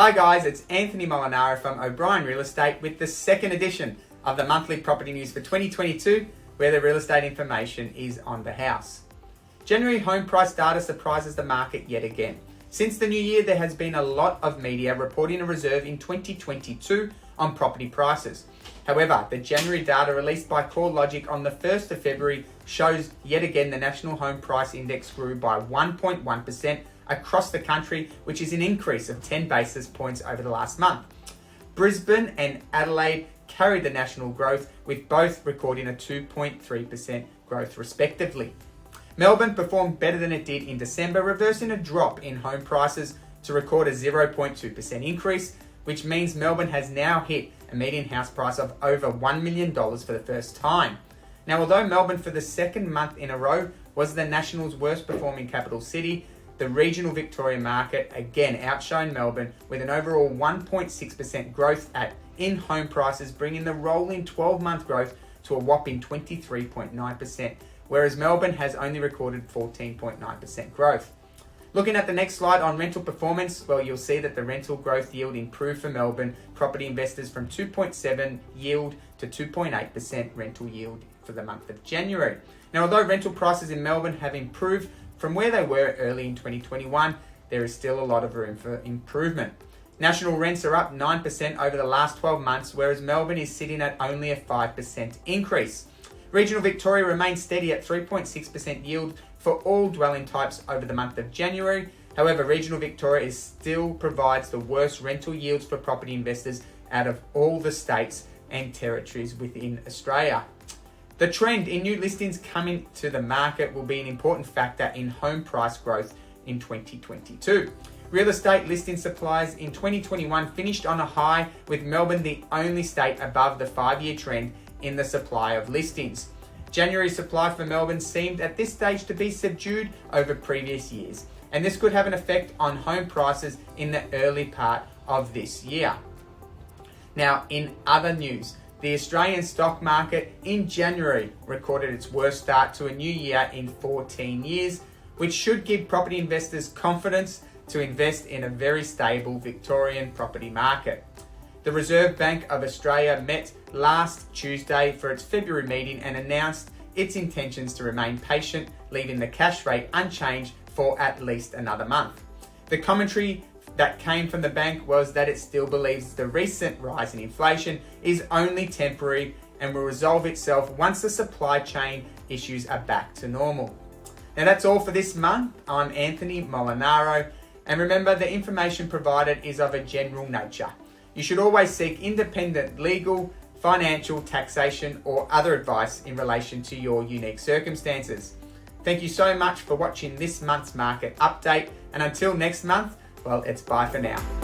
Hi guys, it's Anthony Molinaro from O'Brien Real Estate with the second edition of the monthly property news for 2022, where the real estate information is on the house. January home price data surprises the market yet again. Since the new year, there has been a lot of media reporting a reserve in 2022 on property prices. However, the January data released by CoreLogic on the 1st of February shows yet again the National Home Price Index grew by 1.1% across the country, which is an increase of 10 basis points over the last month. Brisbane and Adelaide carried the national growth, with both recording a 2.3% growth respectively. Melbourne performed better than it did in December, reversing a drop in home prices to record a 0.2% increase, which means Melbourne has now hit a median house price of over $1 million for the first time. Now, although Melbourne for the second month in a row was the national's worst performing capital city, the regional Victoria market again outshone Melbourne with an overall 1.6% growth in home prices, bringing the rolling 12-month growth to a whopping 23.9%, whereas Melbourne has only recorded 14.9% growth. Looking at the next slide on rental performance, well, you'll see that the rental growth yield improved for Melbourne property investors from 2.7 yield to 2.8% rental yield for the month of January. Now, although rental prices in Melbourne have improved from where they were early in 2021, there is still a lot of room for improvement. National rents are up 9% over the last 12 months, whereas Melbourne is sitting at only a 5% increase. Regional Victoria remains steady at 3.6% yield for all dwelling types over the month of January. However, Regional Victoria still provides the worst rental yields for property investors out of all the states and territories within Australia. The trend in new listings coming to the market will be an important factor in home price growth in 2022. Real estate listing supplies in 2021 finished on a high, with Melbourne the only state above the 5-year trend in the supply of listings. January supply for Melbourne seemed at this stage to be subdued over previous years, and this could have an effect on home prices in the early part of this year. Now, in other news, the Australian stock market in January recorded its worst start to a new year in 14 years, which should give property investors confidence to invest in a very stable Victorian property market. The Reserve Bank of Australia met last Tuesday for its February meeting and announced its intentions to remain patient, leaving the cash rate unchanged for at least another month. The commentary that came from the bank was that it still believes the recent rise in inflation is only temporary and will resolve itself once the supply chain issues are back to normal. Now, that's all for this month. I'm Anthony Molinaro, and remember, the information provided is of a general nature. You should always seek independent legal, financial, taxation, or other advice in relation to your unique circumstances. Thank you so much for watching this month's market update, and until next month, well, it's bye for now.